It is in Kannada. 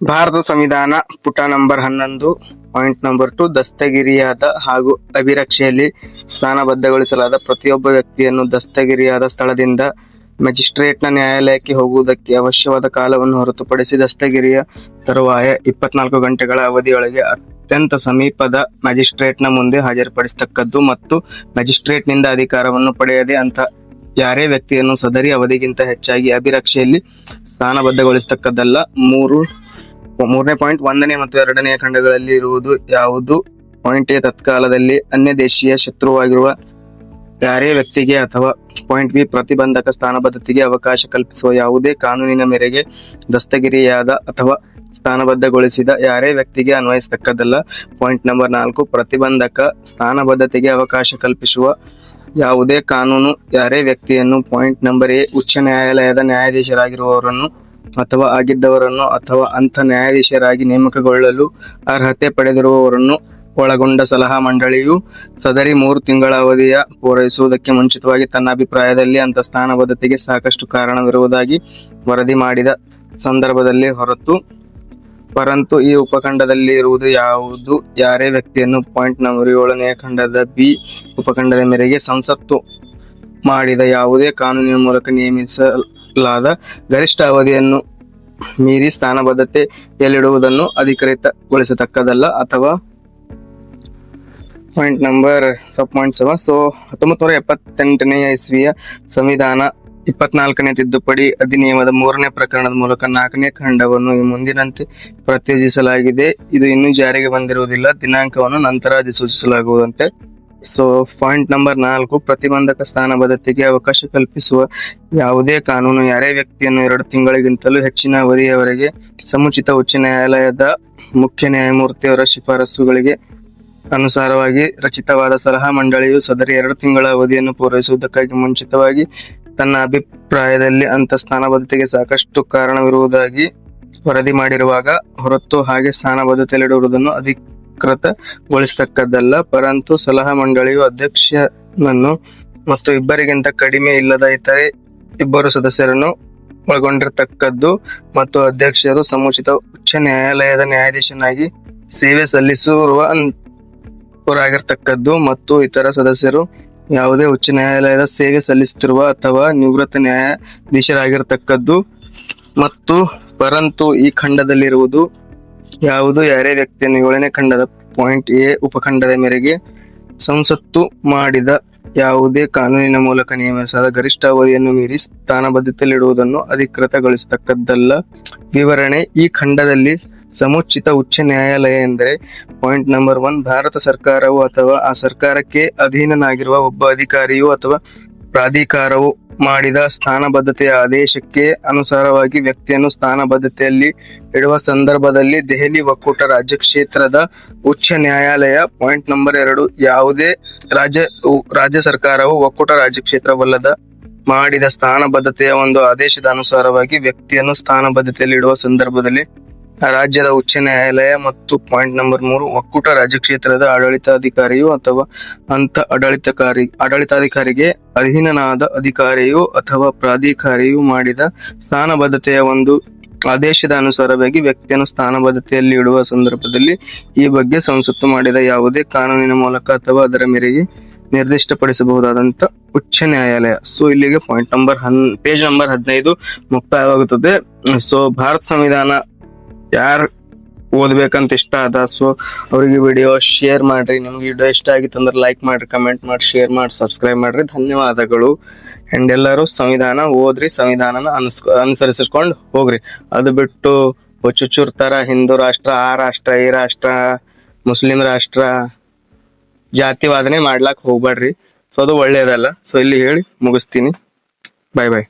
ಭಾರತ ಸಂವಿಧಾನ ಪುಟ ನಂಬರ್ 11 ಪಾಯಿಂಟ್ ನಂಬರ್ 2 ದಸ್ತಗಿರಿಯಾದ ಹಾಗೂ ಅಭಿರಕ್ಷೆಯಲ್ಲಿ ಸ್ಥಾನಬದ್ಧಗೊಳಿಸಲಾದ ಪ್ರತಿಯೊಬ್ಬ ವ್ಯಕ್ತಿಯನ್ನು ದಸ್ತಗಿರಿಯಾದ ಸ್ಥಳದಿಂದ ಮ್ಯಾಜಿಸ್ಟ್ರೇಟ್ನ ನ್ಯಾಯಾಲಯಕ್ಕೆ ಹೋಗುವುದಕ್ಕೆ ಅವಶ್ಯವಾದ ಕಾಲವನ್ನು ಹೊರತುಪಡಿಸಿ ದಸ್ತಗಿರಿಯ ತರುವಾಯ 24 ಗಂಟೆಗಳ ಅವಧಿಯೊಳಗೆ ಅತ್ಯಂತ ಸಮೀಪದ ಮ್ಯಾಜಿಸ್ಟ್ರೇಟ್ನ ಮುಂದೆ ಹಾಜರುಪಡಿಸತಕ್ಕದ್ದು ಮತ್ತು ಮ್ಯಾಜಿಸ್ಟ್ರೇಟ್ನಿಂದ ಅಧಿಕಾರವನ್ನು ಪಡೆಯದೆ ಅಂತ ಯಾರೇ ವ್ಯಕ್ತಿಯನ್ನು ಸದರಿ ಅವಧಿಗಿಂತ ಹೆಚ್ಚಾಗಿ ಅಭಿರಕ್ಷೆಯಲ್ಲಿ ಸ್ಥಾನಬದ್ಧಗೊಳಿಸತಕ್ಕದ್ದಲ್ಲ. ಮೂರನೇ ಪಾಯಿಂಟ್ 1ನೇ ಮತ್ತು 2ನೇ ಖಂಡಗಳಲ್ಲಿ ಇರುವುದು ಯಾವುದು? ಪಾಯಿಂಟ್ ಎ ತತ್ಕಾಲದಲ್ಲಿ ಅನ್ಯ ದೇಶೀಯ ಶತ್ರುವಾಗಿರುವ ಯಾರೇ ವ್ಯಕ್ತಿಗೆ ಅಥವಾ ಪಾಯಿಂಟ್ ಬಿ ಪ್ರತಿಬಂಧಕ ಸ್ಥಾನಬದ್ಧತೆಗೆ ಅವಕಾಶ ಕಲ್ಪಿಸುವ ಯಾವುದೇ ಕಾನೂನಿನ ಮೇರೆಗೆ ದಸ್ತಗಿರಿಯಾದ ಅಥವಾ ಸ್ಥಾನಬದ್ಧಗೊಳಿಸಿದ ಯಾರೇ ವ್ಯಕ್ತಿಗೆ ಅನ್ವಯಿಸತಕ್ಕದ್ದಲ್ಲ. ಪಾಯಿಂಟ್ ನಂಬರ್ 4 ಪ್ರತಿಬಂಧಕ ಸ್ಥಾನಬದ್ಧತೆಗೆ ಅವಕಾಶ ಕಲ್ಪಿಸುವ ಯಾವುದೇ ಕಾನೂನು ಯಾರೇ ವ್ಯಕ್ತಿಯನ್ನು ಪಾಯಿಂಟ್ ನಂಬರ್ ಎ ಉಚ್ಚ ನ್ಯಾಯಾಲಯದ ನ್ಯಾಯಾಧೀಶರಾಗಿರುವವರನ್ನು ಅಥವಾ ಆಗಿದ್ದವರನ್ನು ಅಥವಾ ಅಂಥ ನ್ಯಾಯಾಧೀಶರಾಗಿ ನೇಮಕಗೊಳ್ಳಲು ಅರ್ಹತೆ ಪಡೆದಿರುವವರನ್ನು ಒಳಗೊಂಡ ಸಲಹಾ ಮಂಡಳಿಯು ಸದರಿ 3 ತಿಂಗಳ ಅವಧಿಯ ಪೂರೈಸುವುದಕ್ಕೆ ಮುಂಚಿತವಾಗಿ ತನ್ನ ಅಭಿಪ್ರಾಯದಲ್ಲಿ ಅಂಥ ಸ್ಥಾನಬದ್ಧತೆಗೆ ಸಾಕಷ್ಟು ಕಾರಣವಿರುವುದಾಗಿ ವರದಿ ಮಾಡಿದ ಸಂದರ್ಭದಲ್ಲಿ ಹೊರತು ಪರಂತು ಈ ಉಪಖಂಡದಲ್ಲಿ ಇರುವುದು ಯಾವುದು? ಯಾರೇ ವ್ಯಕ್ತಿಯನ್ನು ಪಾಯಿಂಟ್ ನಂಬರ್ 7ನೇ ಖಂಡದ ಬಿ ಉಪಖಂಡದ ಮೇರೆಗೆ ಸಂಸತ್ತು ಮಾಡಿದ ಯಾವುದೇ ಕಾನೂನಿನ ಮೂಲಕ ನೇಮಿಸಲಾದ ಗರಿಷ್ಠ ಅವಧಿಯನ್ನು ಮೀರಿ ಸ್ಥಾನಬದ್ಧತೆಯಲ್ಲಿಡುವುದನ್ನು ಅಧಿಕೃತಗೊಳಿಸತಕ್ಕದಲ್ಲ. ಅಥವಾ ಪಾಯಿಂಟ್ ನಂಬರ್ 1978ನೇ ಇಸ್ವಿಯ ಸಂವಿಧಾನ 24ನೇ ತಿದ್ದುಪಡಿ ಅಧಿನಿಯಮದ 3ನೇ ಪ್ರಕರಣದ ಮೂಲಕ 4ನೇ ಖಂಡವನ್ನು ಮುಂದಿನಂತೆ ಪ್ರತ್ಯೇಕಿಸಲಾಗಿದೆ. ಇದು ಇನ್ನೂ ಜಾರಿಗೆ ಬಂದಿರುವುದಿಲ್ಲ. ದಿನಾಂಕವನ್ನು ನಂತರ ಅಧಿಸೂಚಿಸಲಾಗುವಂತೆ. ಪಾಯಿಂಟ್ ನಂಬರ್ 4 ಪ್ರತಿಬಂಧಕ ಸ್ಥಾನಬದ್ಧತೆಗೆ ಅವಕಾಶ ಕಲ್ಪಿಸುವ ಯಾವುದೇ ಕಾನೂನು ಯಾರೇ ವ್ಯಕ್ತಿಯನ್ನು 2 ತಿಂಗಳಿಗಿಂತಲೂ ಹೆಚ್ಚಿನ ಅವಧಿಯವರೆಗೆ ಸಮುಚಿತ ಉಚ್ಚ ನ್ಯಾಯಾಲಯದ ಮುಖ್ಯ ನ್ಯಾಯಮೂರ್ತಿಯವರ ಶಿಫಾರಸುಗಳಿಗೆ ಅನುಸಾರವಾಗಿ ರಚಿತವಾದ ಸಲಹಾ ಮಂಡಳಿಯು ಸದರಿ 2 ತಿಂಗಳ ಅವಧಿಯನ್ನು ಪೂರೈಸುವುದಕ್ಕಾಗಿ ಮುಂಚಿತವಾಗಿ ತನ್ನ ಅಭಿಪ್ರಾಯದಲ್ಲಿ ಅಂಥ ಸ್ಥಾನಬದ್ಧತೆಗೆ ಸಾಕಷ್ಟು ಕಾರಣವಿರುವುದಾಗಿ ವರದಿ ಮಾಡಿರುವಾಗ ಹೊರತು ಹಾಗೆ ಸ್ಥಾನಬದ್ಧತೆಯಲ್ಲಿಡುವುದನ್ನು ಅಧಿಕೃತಗೊಳಿಸತಕ್ಕದ್ದಲ್ಲ. ಪರಂತು ಸಲಹಾ ಮಂಡಳಿಯು ಅಧ್ಯಕ್ಷನನ್ನು ಮತ್ತು ಇಬ್ಬರಿಗಿಂತ ಕಡಿಮೆ ಇಲ್ಲದ ಇತರೆ 2 ಸದಸ್ಯರನ್ನು ಒಳಗೊಂಡಿರತಕ್ಕದ್ದು ಮತ್ತು ಅಧ್ಯಕ್ಷರು ಸಮುಚಿತ ಉಚ್ಚ ನ್ಯಾಯಾಲಯದ ನ್ಯಾಯಾಧೀಶನಾಗಿ ಸೇವೆ ಸಲ್ಲಿಸುವವರಾಗಿರ್ತಕ್ಕದ್ದು ಮತ್ತು ಇತರ ಸದಸ್ಯರು ಯಾವುದೇ ಉಚ್ಚ ನ್ಯಾಯಾಲಯದ ಸೇವೆ ಸಲ್ಲಿಸುತ್ತಿರುವ ಅಥವಾ ನಿವೃತ್ತ ನ್ಯಾಯಾಧೀಶರಾಗಿರ್ತಕ್ಕದ್ದು. ಮತ್ತು ಪರಂತು ಈ ಖಂಡದಲ್ಲಿರುವುದು ಯಾವುದು? ಯಾರೇ ವ್ಯಕ್ತಿಯನ್ನು 7ನೇ ಖಂಡದ ಪಾಯಿಂಟ್ ಎ ಉಪಖಂಡದ ಮೇರೆಗೆ ಸಂಸತ್ತು ಮಾಡಿದ ಯಾವುದೇ ಕಾನೂನಿನ ಮೂಲಕ ನೇಮಿಸಲಾದ ಗರಿಷ್ಠ ಅವಧಿಯನ್ನು ಮೀರಿ ಸ್ಥಾನಬದ್ಧತೆಯಲ್ಲಿಡುವುದನ್ನು ಅಧಿಕೃತಗೊಳಿಸತಕ್ಕದ್ದಲ್ಲ. ವಿವರಣೆ: ಈ ಖಂಡದಲ್ಲಿ ಸಮುಚಿತ ಉಚ್ಚ ನ್ಯಾಯಾಲಯ ಎಂದರೆ ಪಾಯಿಂಟ್ ನಂಬರ್ 1 ಭಾರತ ಸರ್ಕಾರವು ಅಥವಾ ಆ ಸರ್ಕಾರಕ್ಕೆ ಅಧೀನನಾಗಿರುವ ಒಬ್ಬ ಅಧಿಕಾರಿಯು ಅಥವಾ ಪ್ರಾಧಿಕಾರವು ಮಾಡಿದ ಸ್ಥಾನಬದ್ಧತೆಯ ಆದೇಶಕ್ಕೆ ಅನುಸಾರವಾಗಿ ವ್ಯಕ್ತಿಯನ್ನು ಸ್ಥಾನಬದ್ಧತೆಯಲ್ಲಿ ಇಡುವ ಸಂದರ್ಭದಲ್ಲಿ ದೆಹಲಿ ಒಕ್ಕೂಟ ರಾಜ್ಯಕ್ಷೇತ್ರದ ಉಚ್ಚ ನ್ಯಾಯಾಲಯ. ಪಾಯಿಂಟ್ ನಂಬರ್ 2 ಯಾವುದೇ ರಾಜ್ಯ ಸರ್ಕಾರವು ಒಕ್ಕೂಟ ರಾಜ್ಯಕ್ಷೇತ್ರವಲ್ಲದ ಮಾಡಿದ ಸ್ಥಾನಬದ್ಧತೆಯ ಒಂದು ಆದೇಶದ ಅನುಸಾರವಾಗಿ ವ್ಯಕ್ತಿಯನ್ನು ಸ್ಥಾನಬದ್ಧತೆಯಲ್ಲಿ ಇಡುವ ಸಂದರ್ಭದಲ್ಲಿ ರಾಜ್ಯದ ಉಚ್ಚ ನ್ಯಾಯಾಲಯ. ಮತ್ತು ಪಾಯಿಂಟ್ ನಂಬರ್ 3 ಒಕ್ಕೂಟ ರಾಜ್ಯಕ್ಷೇತ್ರದ ಆಡಳಿತಾಧಿಕಾರಿಯು ಅಥವಾ ಅಂಥ ಆಡಳಿತಾಧಿಕಾರಿಗೆ ಅಧೀನನಾದ ಅಧಿಕಾರಿಯು ಅಥವಾ ಪ್ರಾಧಿಕಾರಿಯು ಮಾಡಿದ ಸ್ಥಾನಬದ್ಧತೆಯ ಒಂದು ಆದೇಶದ ಅನುಸಾರವಾಗಿ ವ್ಯಕ್ತಿಯನ್ನು ಸ್ಥಾನಬದ್ಧತೆಯಲ್ಲಿ ಇಡುವ ಸಂದರ್ಭದಲ್ಲಿ ಈ ಬಗ್ಗೆ ಸಂಸತ್ತು ಮಾಡಿದ ಯಾವುದೇ ಕಾನೂನಿನ ಮೂಲಕ ಅಥವಾ ಅದರ ಮೇರೆಗೆ ನಿರ್ದಿಷ್ಟಪಡಿಸಬಹುದಾದಂಥ ಉಚ್ಚ ನ್ಯಾಯಾಲಯ. ಇಲ್ಲಿಗೆ ಪಾಯಿಂಟ್ ನಂಬರ್ ಪೇಜ್ ನಂಬರ್ 15 ಮುಕ್ತಾಯವಾಗುತ್ತದೆ. ಭಾರತ ಸಂವಿಧಾನ ಯಾರು ಓದ್ಬೇಕಂತ ಇಷ್ಟ ಆದ ಅವ್ರಿಗೆ ವಿಡಿಯೋ ಶೇರ್ ಮಾಡ್ರಿ. ನಿಮ್ಗೆ ವಿಡಿಯೋ ಇಷ್ಟ ಆಗಿತ್ತು ಅಂದ್ರೆ ಲೈಕ್ ಮಾಡ್ರಿ, ಕಮೆಂಟ್ ಮಾಡಿ, ಶೇರ್ ಮಾಡಿ, ಸಬ್ಸ್ಕ್ರೈಬ್ ಮಾಡ್ರಿ. ಧನ್ಯವಾದಗಳು. ಅಂಡ್ ಎಲ್ಲರೂ ಸಂವಿಧಾನ ಓದ್ರಿ, ಸಂವಿಧಾನನ ಅನುಸರಿಸಿಕೊಂಡು ಹೋಗ್ರಿ. ಅದು ಬಿಟ್ಟು ಹುಚ್ಚುಚ್ಚೂರ್ ತರ ಹಿಂದೂ ರಾಷ್ಟ್ರ, ಆ ರಾಷ್ಟ್ರ, ಈ ರಾಷ್ಟ್ರ, ಮುಸ್ಲಿಂ ರಾಷ್ಟ್ರ ಜಾತಿವಾದನೆ ಮಾಡ್ಲಾಕ್ ಹೋಗ್ಬೇಡ್ರಿ. ಅದು ಒಳ್ಳೇದಲ್ಲ. ಇಲ್ಲಿ ಹೇಳಿ ಮುಗಿಸ್ತೀನಿ. ಬಾಯ್ ಬಾಯ್.